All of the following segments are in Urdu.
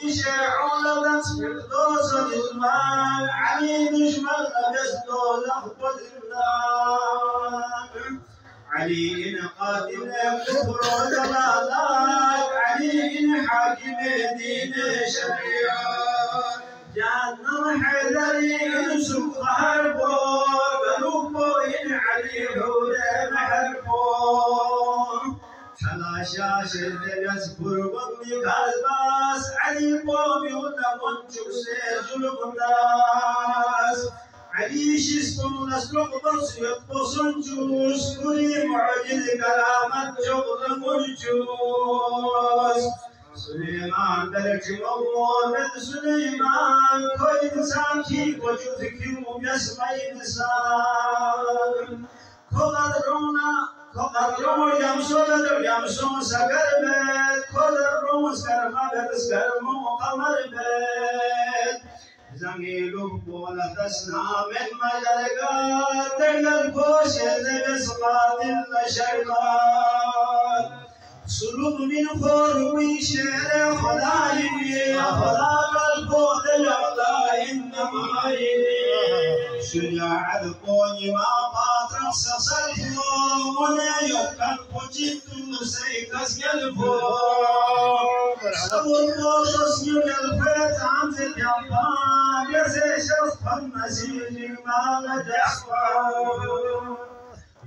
يشيعون تسبق دوس الإزمان علي دشمن بيسدو لخبط النار علي إن قاتل كفر ودلالات علي إن حاكم دين شريعة جهنم حذري إن سوق حربو قلوبو إن علي حول محربو شاش الدرس بربني كالباس علي قومي ونمون شوسي ظلم الناس علي شسكم نسلق بص يقبصن جوس كري معجل كلامة شغل مرجوس سليمان بلك مولد سليمان كوي ساكي وجودك ويسمع إنسان Kodarromo yamson sagarmet Kodarromo skarmabet skarmo kamalbet Zangilu bola tasna min majalgat Tegal poshe debes qatil shaytan سلوك من فروي شعر خدايبي خدا قلبو دلعلا إنما شجاع القوني ما قاطر سسلفو ولا يبقى القجيب سيكس يلفو صبر موضس يلفت عن تتيبان يزي شرف المسيج ما لدحفو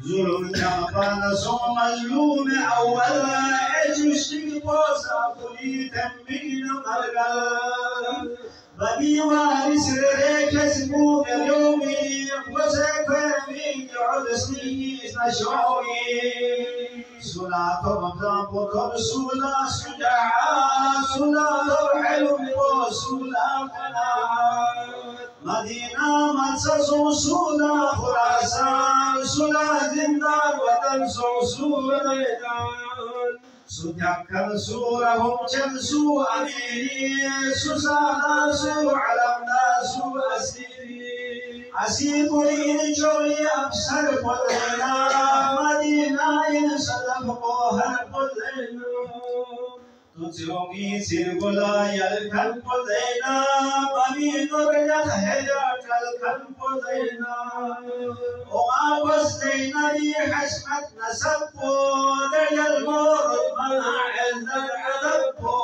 ظلم جابان سو مظلوم أول عجوشي بوسا قولي تنبين مرقل بني وارس ريك اسمو يومي وسيكفي يعود سنين نشوي صلاة رمضان بطر سولا شجاعة صلاة حلم وصولا قناة مدينة مدسسو سولا خراسان سولا زندان وتنسو سولا ريدان سجاكر سورهم جلسو أميري سوسانا سو علمنا سو أسيري أسيبري جوي أبصر قدرنا مدينة ينسلم قوهر قدرنا تجومي سيرغلا يلكن قدرنا بني نورنا خيرات الكن قدرنا وما بسينا بحشمت نسبو دل المور مناعز العذبو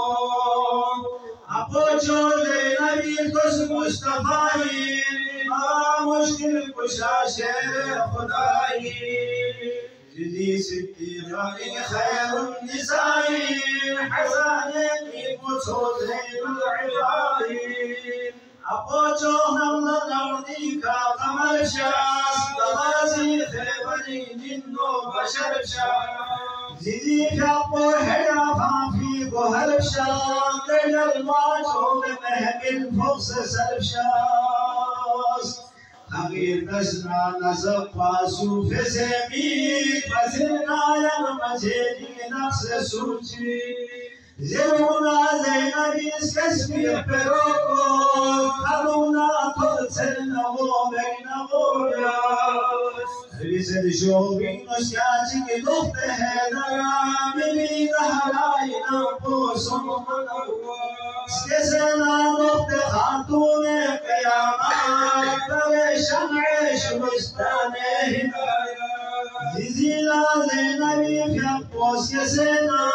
أبو جولينا بيكس مصطفى ما مشكل كشاشة خداي جدي صديقة خير النساء حسن يموت زين العباد أبو جوهر لنرديك قمر شاس بغازي خيبني جن بشر شاس جديك أبو حيافا في بهر شاس دل الماجور مهمل فوق سلف شاس أغير نسنا نزقا سوف سميك فزرنا ينمجيني نفس سوچي زرونا زينبي اسكسبي بروكو خلونا تلسلنا وبين غوريا ريسد شوبي نسياتي لخت هدرا ممي دهراينا بوسم منوا اسكسنا لخت خاتون قيامات برشن عيش بستانه هدايا زيزيلا زينبي في أقوس يسنا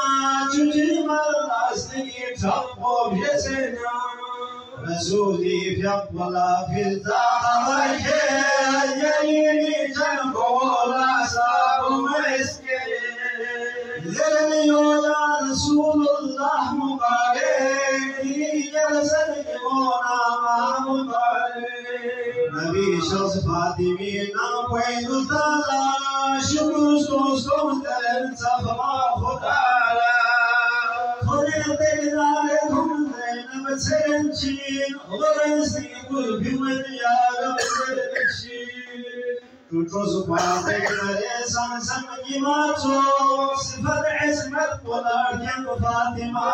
جوجي مراسني تقوم يسنا رسولي في أقولا في الزاخر يليني جنبو لا ساب مسكين زلمي يا رسول الله مبارك يرسل يمونا ما مبارك نبي شخص فاطمين وين طلع شمس دوستون دل صفما خدالا خليت لكم زينب سنشين ورسي قلبي من يا رب سنشين تجوز بعدك مريسان سمي ماتو صفر عزمت ولكن فاطمة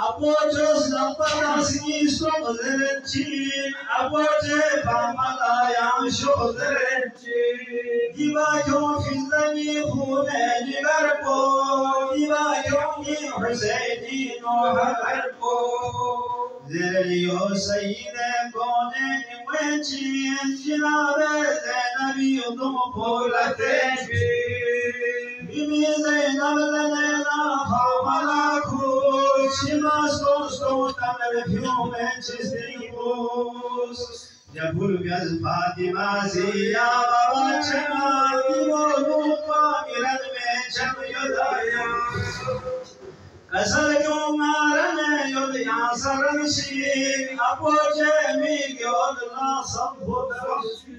أبو جوز لبنا سيسو زرنشين أبو جيبا ملايا شو زرنشين ديباكم في الزمي خوني غربو ديباكم حسيني نوح غربو زريو سيد كونين وجين جناب زينب يضم قولتين بمي زينب لنا فملاكو شماس دوستو تمر فيوم چستيبوس جبل بيز فاطمة زيا بابا چما يمولو قامرد میں چم يدايا Kasar yumarane yod yasaran shi apoje mi yod la sambodashi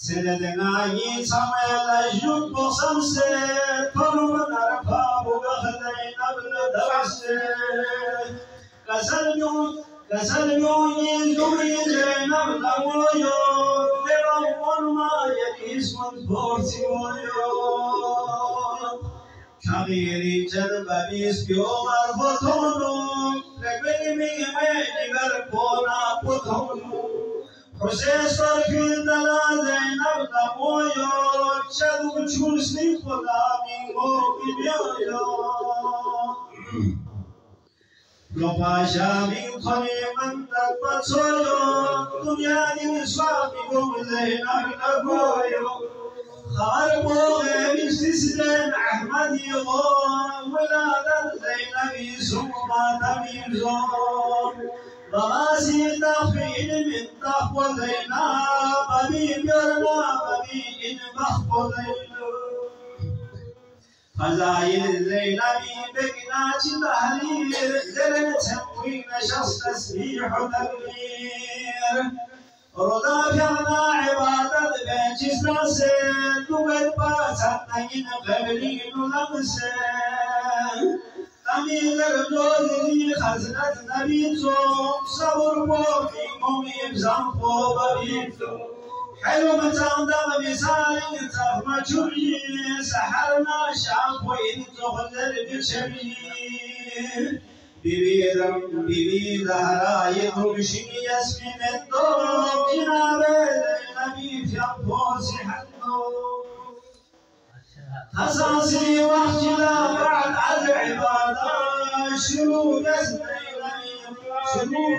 Senedena yi samela yud bosam se parum narpa bugahday nabl darse Kasar yu yi zuri zainab lamoyo Deva monma yakisman borsi moyo Kaviri jadbabis biomar botonu, regmi digar pona potonu. Processor fildala zainab damoyo, chadu chusni poda mingo kibyoyo. Lopasha min khani mantak patsoyo, dunya din swami gom zainab damoyo. خاربو بسسلم أحمد يغون ولادة زينب سمما تميزون بغاسي تخفين من تخوى زينب أبي بيرنا أبي إن بخبو زينب فزايل زينب بقنا تحرير زلن تنوين شخص تسبيح تكبير رضا فينا عبادة بجسر سيد تقل باسطين قبلين لمسين تميل الجوزي خزنة نبيتهم صبر بوفي مميم زنفو ببيتو حلو متعندم بسالي تفم جري سحرنا شاقوين تخذر بشبير Bibi Zahra yedrumşi yasmin etdom Cinabe Zeynep'i fiyakbosi haddo Hasasi vahcila ba'd al-ibada Şurub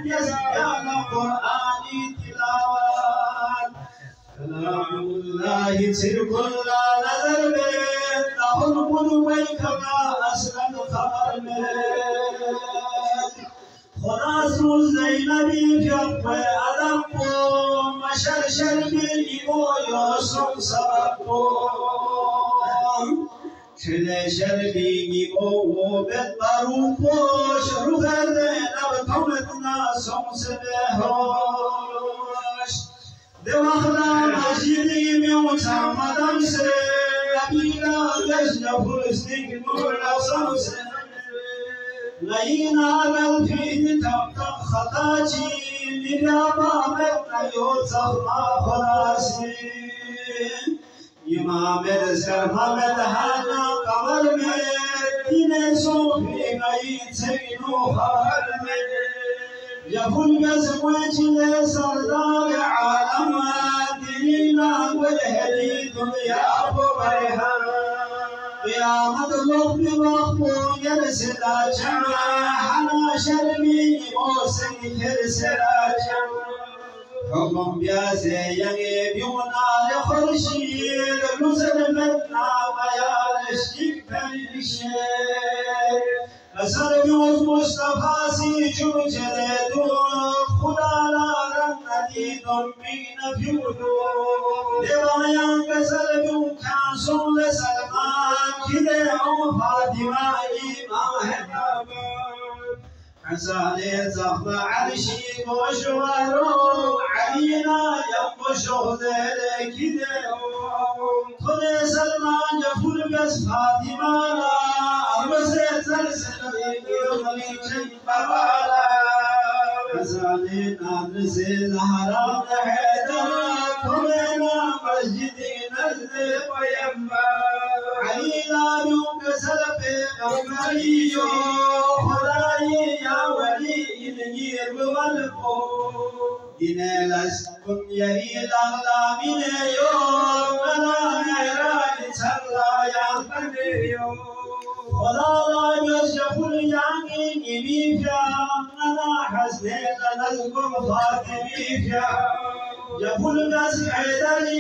yazmiyana Kur'ani tilavat Kelamullahi sirkulla nazar ben Tahul buluvay kama aslan khabar men خلاص زينبي في أدم مشرشر بالإيمو يوسف سبقهم شرشر بالإيمو بالبروفو شروخ زينب طولتنا سمسبهوش دواخلا مجيدي ميوتا مدام سي أبينا لجنة فلسطين نور سمسه لينا للفيد تبقى خطاجي لنابا مدنا يوزخ ما فراسي إمام الزر محمد هانا قمر میں دین صوفی گئی سینو خبر میں يفل بزوجل سردار عالم دينا والهدي دنيا أبو برهان يا مطلوب بمخبو يرسل جمع حنا شرمي موسم يرسل جمع حكم بيازي يبيونا لخرشيد نزل منا بيان الشيك بالشيك أسر بيوز مصطفى سيجو جريدو خدا لا رندي دمين فيودو ديوان كسر بيو كانسون لسلمان كده أم فاطمة إمام هدابا حساني زخم عرشي وشوارو علينا ينقشو ذلك كده خده سلمان جفور بس فاطمة أربسة سلسل مليكي بابالا حساني نادرسي زهرا حيدر خدنا مسجدي نزل ويما علينا يوم سلفي أمريو خداي يا ولي النير والفو إنلاس كن يري لا من يوم لا نيران سلا يا فديو خدا لا يشوف الياني نبيفا حسنين نذكر فاطمي يا فلقس حيدري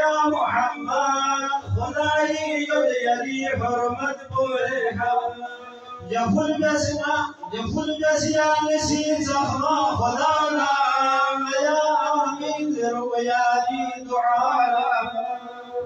يا محمد خداي يدي حرمت بوريها يا فلقس يا نسيت زخمة خدانا يا آمين ذرويا لي دعانا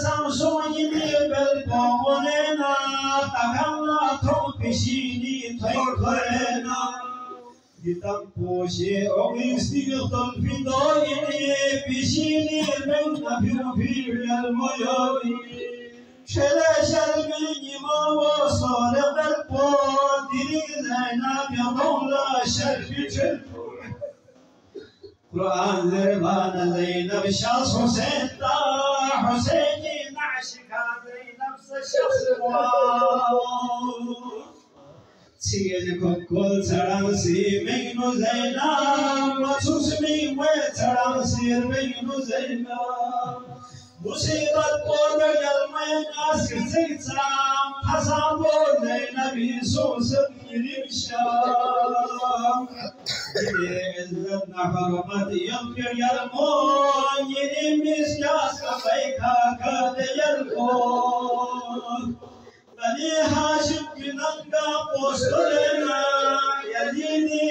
samsoni bel pomona takamna thong pishini thorena ditam poshe ogistigton fidoini pishini men nafir al moyoni shela shalmi mawo sole bel po diri zainab yawla shalfi قرآن زربان زينب شخص حسين تا حسيني نعشق زينب شخص سيد كل سلام سي منو زينب مخصوص من وسلام سير منو زينب مصيبة قول المين أسكت سيتام حسام زينب يسوس الشام عزت نحرمت يمكن يرمون ينمس جاس كفيكا كاد يرمون بني هاشم بننقى قصرنا يديني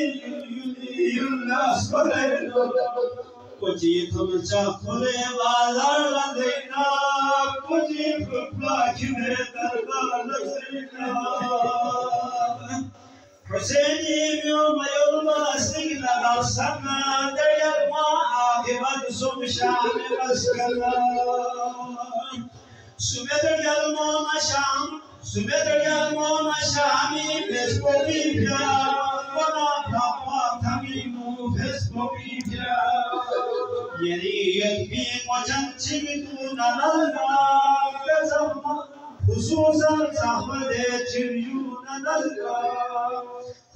يلاس قرنا وجيتم شاكولي بازار لدينا وجيتم باكرة دربار لدينا حسيني بيوم يوم أسنى غصنا دريا الماء عاقبة سمشان مسكنا سمدر الماء مشام سمدر الماء مشامي Vespovipia, Bonapapa, Tamino, Vespovipia. Yeri, be watching Chimitu, Nana, Bezama, Ususan, Sahade, Chiru, Nana.